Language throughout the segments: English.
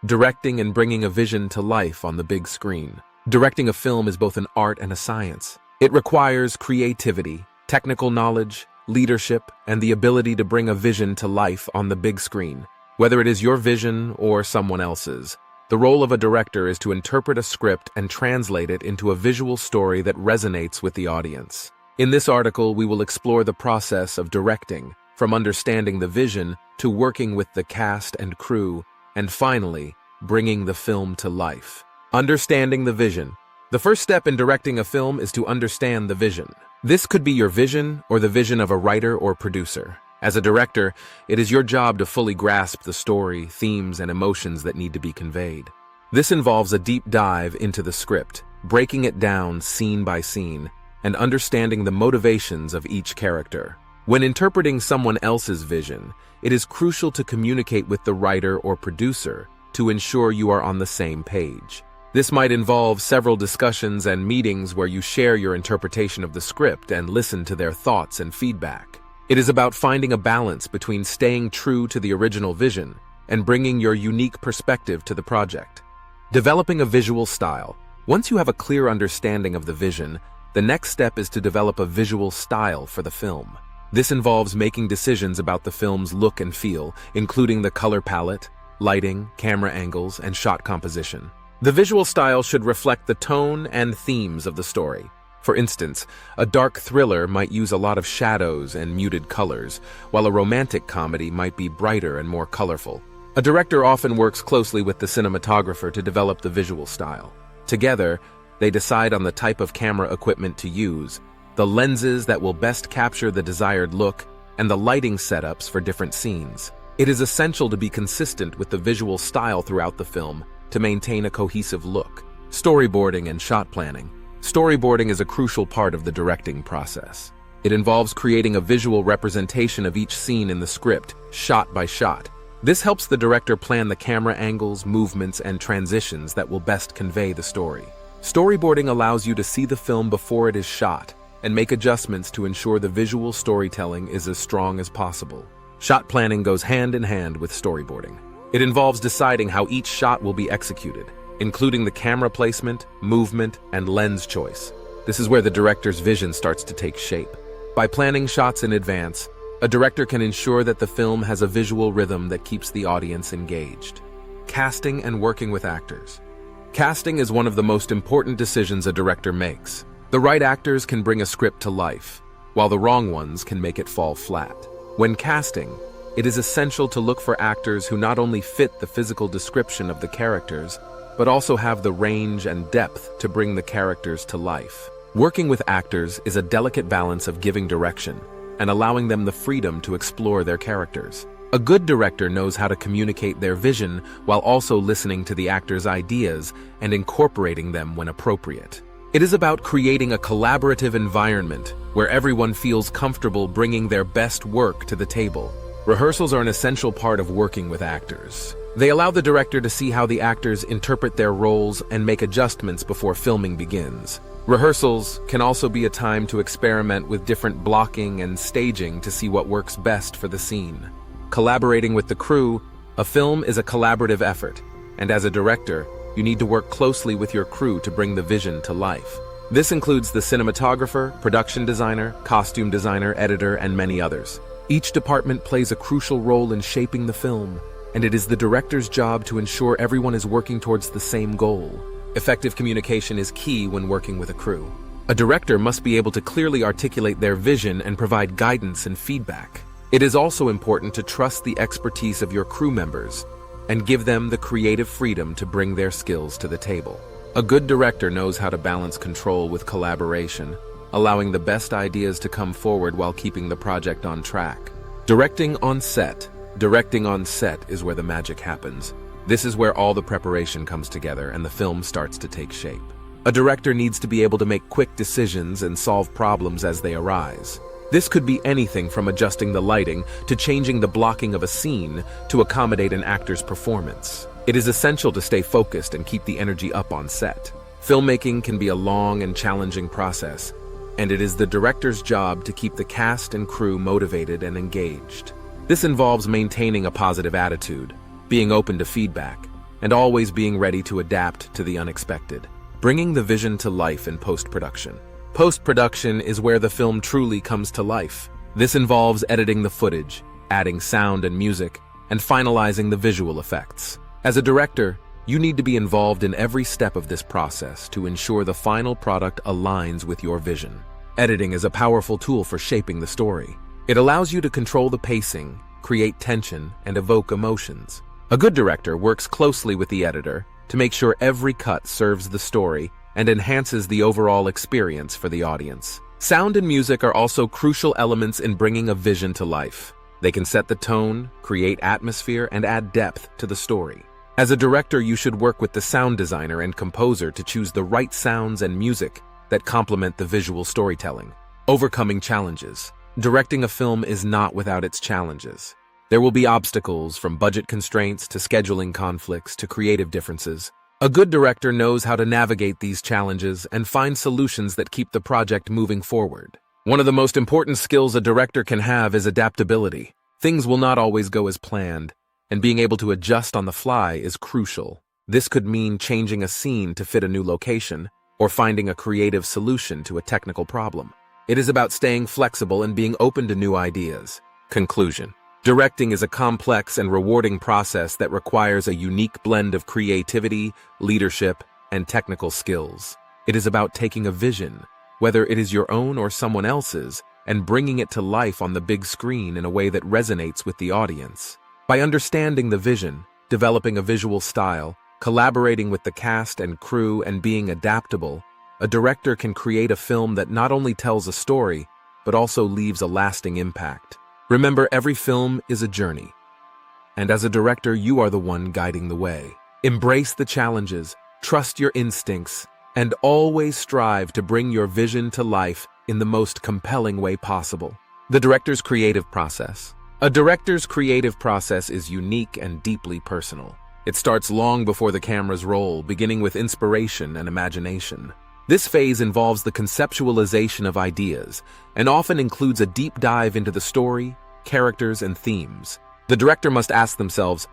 directing and bringing a vision to life on the big screen. Directing a film is both an art and a science. It requires creativity, technical knowledge, leadership, and the ability to bring a vision to life on the big screen. Whether it is your vision or someone else's, the role of a director is to interpret a script and translate it into a visual story that resonates with the audience. In this article, we will explore the process of directing, from understanding the vision to working with the cast and crew, and finally, bringing the film to life. Understanding the vision. The first step in directing a film is to understand the vision. This could be your vision or the vision of a writer or producer. As a director, it is your job to fully grasp the story, themes, and emotions that need to be conveyed. This involves a deep dive into the script, breaking it down scene by scene, and understanding the motivations of each character. When interpreting someone else's vision, it is crucial to communicate with the writer or producer to ensure you are on the same page. This might involve several discussions and meetings where you share your interpretation of the script and listen to their thoughts and feedback. It is about finding a balance between staying true to the original vision and bringing your unique perspective to the project. Developing a visual style. Once you have a clear understanding of the vision, the next step is to develop a visual style for the film. This involves making decisions about the film's look and feel, including the color palette, lighting, camera angles, and shot composition. The visual style should reflect the tone and themes of the story. For instance, a dark thriller might use a lot of shadows and muted colors, while a romantic comedy might be brighter and more colorful. A director often works closely with the cinematographer to develop the visual style. Together, they decide on the type of camera equipment to use, the lenses that will best capture the desired look, and the lighting setups for different scenes. It is essential to be consistent with the visual style throughout the film to maintain a cohesive look. Storyboarding and shot planning. Storyboarding is a crucial part of the directing process. It involves creating a visual representation of each scene in the script, shot by shot. This helps the director plan the camera angles, movements, and transitions that will best convey the story. Storyboarding allows you to see the film before it is shot and make adjustments to ensure the visual storytelling is as strong as possible. Shot planning goes hand in hand with storyboarding. It involves deciding how each shot will be executed, including the camera placement, movement, and lens choice. This is where the director's vision starts to take shape. By planning shots in advance, a director can ensure that the film has a visual rhythm that keeps the audience engaged. Casting and working with actors. Casting is one of the most important decisions a director makes. The right actors can bring a script to life, while the wrong ones can make it fall flat. When casting, it is essential to look for actors who not only fit the physical description of the characters, but also have the range and depth to bring the characters to life. Working with actors is a delicate balance of giving direction and allowing them the freedom to explore their characters. A good director knows how to communicate their vision while also listening to the actors' ideas and incorporating them when appropriate. It is about creating a collaborative environment where everyone feels comfortable bringing their best work to the table. Rehearsals are an essential part of working with actors. They allow the director to see how the actors interpret their roles and make adjustments before filming begins. Rehearsals can also be a time to experiment with different blocking and staging to see what works best for the scene. Collaborating with the crew, a film is a collaborative effort, and as a director, you need to work closely with your crew to bring the vision to life. This includes the cinematographer, production designer, costume designer, editor, and many others. Each department plays a crucial role in shaping the film, and it is the director's job to ensure everyone is working towards the same goal. Effective communication is key when working with a crew. A director must be able to clearly articulate their vision and provide guidance and feedback. It is also important to trust the expertise of your crew members and give them the creative freedom to bring their skills to the table. A good director knows how to balance control with collaboration, allowing the best ideas to come forward while keeping the project on track. Directing on set. Directing on set is where the magic happens. This is where all the preparation comes together and the film starts to take shape. A director needs to be able to make quick decisions and solve problems as they arise. This could be anything from adjusting the lighting to changing the blocking of a scene to accommodate an actor's performance. It is essential to stay focused and keep the energy up on set. Filmmaking can be a long and challenging process, and it is the director's job to keep the cast and crew motivated and engaged. This involves maintaining a positive attitude, being open to feedback, and always being ready to adapt to the unexpected. Bringing the vision to life in post-production. Post-production is where the film truly comes to life. This involves editing the footage, adding sound and music, and finalizing the visual effects. As a director, you need to be involved in every step of this process to ensure the final product aligns with your vision. Editing is a powerful tool for shaping the story. It allows you to control the pacing, create tension, and evoke emotions. A good director works closely with the editor to make sure every cut serves the story and enhances the overall experience for the audience. Sound and music are also crucial elements in bringing a vision to life. They can set the tone, create atmosphere, and add depth to the story. As a director, you should work with the sound designer and composer to choose the right sounds and music that complement the visual storytelling. Overcoming challenges. Directing a film is not without its challenges. There will be obstacles, from budget constraints to scheduling conflicts to creative differences. A good director knows how to navigate these challenges and find solutions that keep the project moving forward. One of the most important skills a director can have is adaptability. Things will not always go as planned, and being able to adjust on the fly is crucial. This could mean changing a scene to fit a new location, or finding a creative solution to a technical problem. It is about staying flexible and being open to new ideas. Conclusion. Directing is a complex and rewarding process that requires a unique blend of creativity, leadership, and technical skills. It is about taking a vision, whether it is your own or someone else's, and bringing it to life on the big screen in a way that resonates with the audience. By understanding the vision, developing a visual style, collaborating with the cast and crew, and being adaptable, a director can create a film that not only tells a story, but also leaves a lasting impact. Remember, every film is a journey, and as a director, you are the one guiding the way. Embrace the challenges, trust your instincts, and always strive to bring your vision to life in the most compelling way possible. The director's creative process. A director's creative process is unique and deeply personal. It starts long before the cameras roll, beginning with inspiration and imagination. This phase involves the conceptualization of ideas and often includes a deep dive into the story, characters, and themes. The director must ask themselves,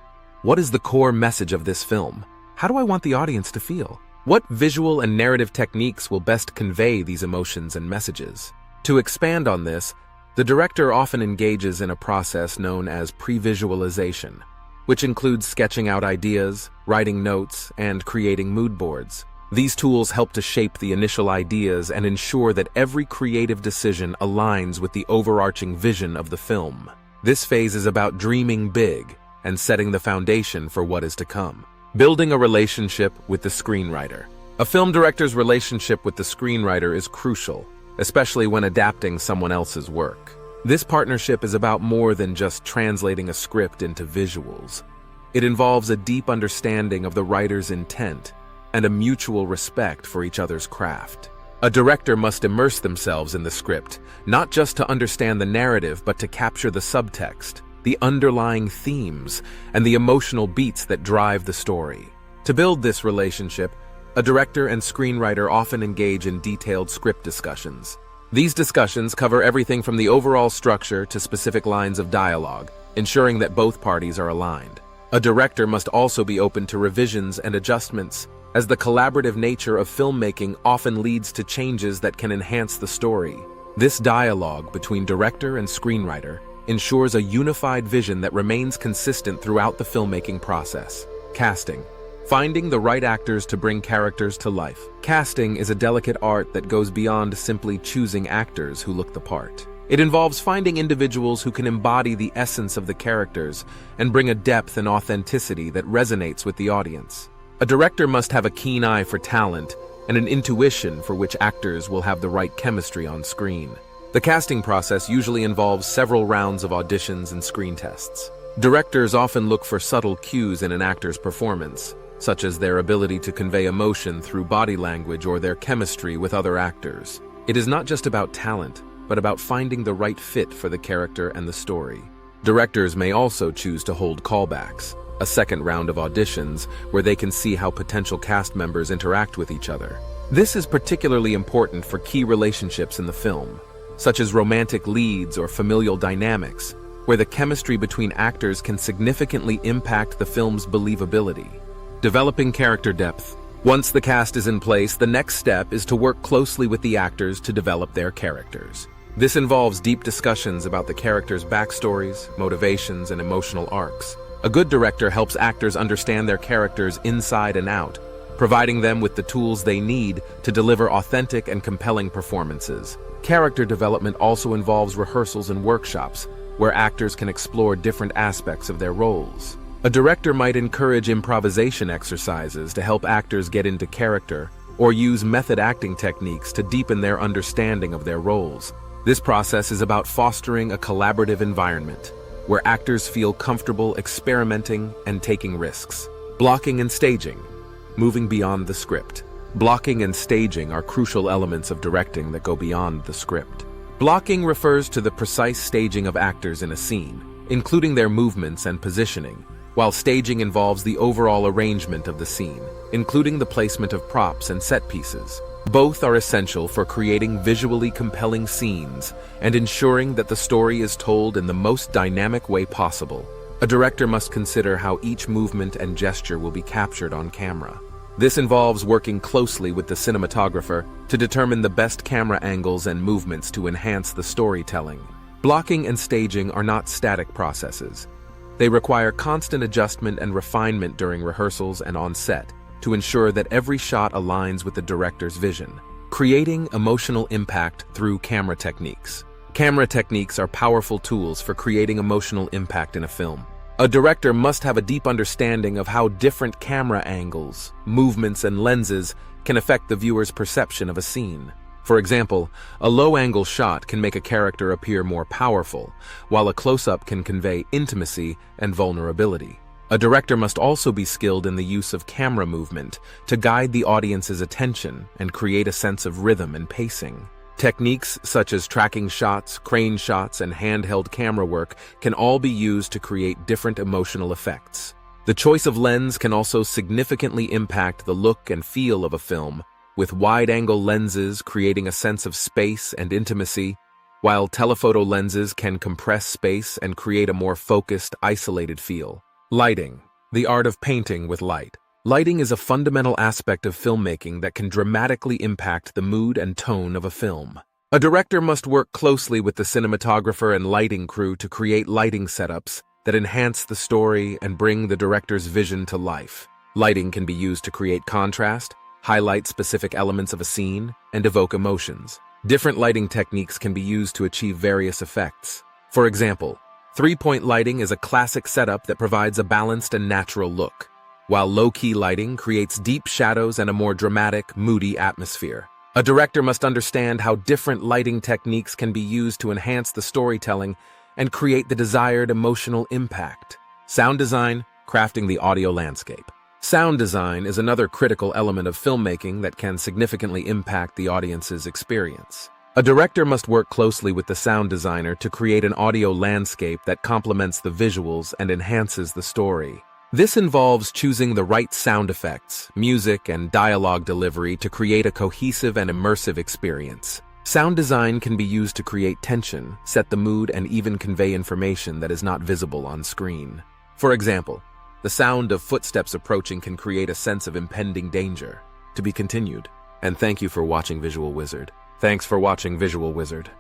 what is the core message of this film? How do I want the audience to feel? What visual and narrative techniques will best convey these emotions and messages? To expand on this, the director often engages in a process known as pre-visualization, which includes sketching out ideas, writing notes, and creating mood boards. These tools help to shape the initial ideas and ensure that every creative decision aligns with the overarching vision of the film. This phase is about dreaming big and setting the foundation for what is to come. Building a relationship with the screenwriter. A film director's relationship with the screenwriter is crucial, especially when adapting someone else's work. This partnership is about more than just translating a script into visuals. It involves a deep understanding of the writer's intent and a mutual respect for each other's craft. A director must immerse themselves in the script, not just to understand the narrative, but to capture the subtext, the underlying themes, and the emotional beats that drive the story. To build this relationship, a director and screenwriter often engage in detailed script discussions. These discussions cover everything from the overall structure to specific lines of dialogue, ensuring that both parties are aligned. A director must also be open to revisions and adjustments, as the collaborative nature of filmmaking often leads to changes that can enhance the story. This dialogue between director and screenwriter ensures a unified vision that remains consistent throughout the filmmaking process. Casting. Finding the right actors to bring characters to life. Casting is a delicate art that goes beyond simply choosing actors who look the part. It involves finding individuals who can embody the essence of the characters and bring a depth and authenticity that resonates with the audience. A director must have a keen eye for talent and an intuition for which actors will have the right chemistry on screen. The casting process usually involves several rounds of auditions and screen tests. Directors often look for subtle cues in an actor's performance, such as their ability to convey emotion through body language or their chemistry with other actors. It is not just about talent, but about finding the right fit for the character and the story. Directors may also choose to hold callbacks, a second round of auditions where they can see how potential cast members interact with each other. This is particularly important for key relationships in the film, such as romantic leads or familial dynamics, where the chemistry between actors can significantly impact the film's believability. Developing character depth. Once the cast is in place, the next step is to work closely with the actors to develop their characters. This involves deep discussions about the characters' backstories, motivations, and emotional arcs. A good director helps actors understand their characters inside and out, providing them with the tools they need to deliver authentic and compelling performances. Character development also involves rehearsals and workshops, where actors can explore different aspects of their roles. A director might encourage improvisation exercises to help actors get into character, or use method acting techniques to deepen their understanding of their roles. This process is about fostering a collaborative environment, where actors feel comfortable experimenting and taking risks. Blocking and staging. Moving beyond the script. Blocking and staging are crucial elements of directing that go beyond the script. Blocking refers to the precise staging of actors in a scene, including their movements and positioning, while staging involves the overall arrangement of the scene, including the placement of props and set pieces. Both are essential for creating visually compelling scenes and ensuring that the story is told in the most dynamic way possible. A director must consider how each movement and gesture will be captured on camera. This involves working closely with the cinematographer to determine the best camera angles and movements to enhance the storytelling. Blocking and staging are not static processes. They require constant adjustment and refinement during rehearsals and on set to ensure that every shot aligns with the director's vision. Creating emotional impact through camera techniques. Camera techniques are powerful tools for creating emotional impact in a film. A director must have a deep understanding of how different camera angles, movements, and lenses can affect the viewer's perception of a scene. For example, a low-angle shot can make a character appear more powerful, while a close-up can convey intimacy and vulnerability. A director must also be skilled in the use of camera movement to guide the audience's attention and create a sense of rhythm and pacing. Techniques such as tracking shots, crane shots, and handheld camera work can all be used to create different emotional effects. The choice of lens can also significantly impact the look and feel of a film, with wide-angle lenses creating a sense of space and intimacy, while telephoto lenses can compress space and create a more focused, isolated feel. Lighting, the art of painting with light. Lighting is a fundamental aspect of filmmaking that can dramatically impact the mood and tone of a film. A director must work closely with the cinematographer and lighting crew to create lighting setups that enhance the story and bring the director's vision to life. Lighting can be used to create contrast, highlight specific elements of a scene, and evoke emotions. Different lighting techniques can be used to achieve various effects. For example, three-point lighting is a classic setup that provides a balanced and natural look, while low-key lighting creates deep shadows and a more dramatic, moody atmosphere. A director must understand how different lighting techniques can be used to enhance the storytelling and create the desired emotional impact. Sound design, crafting the audio landscape. Sound design is another critical element of filmmaking that can significantly impact the audience's experience. A director must work closely with the sound designer to create an audio landscape that complements the visuals and enhances the story. This involves choosing the right sound effects, music, and dialogue delivery to create a cohesive and immersive experience. Sound design can be used to create tension, set the mood, and even convey information that is not visible on screen. For example, the sound of footsteps approaching can create a sense of impending danger. To be continued. And thank you for watching Visual Wizard. Thanks for watching Visual Wizard.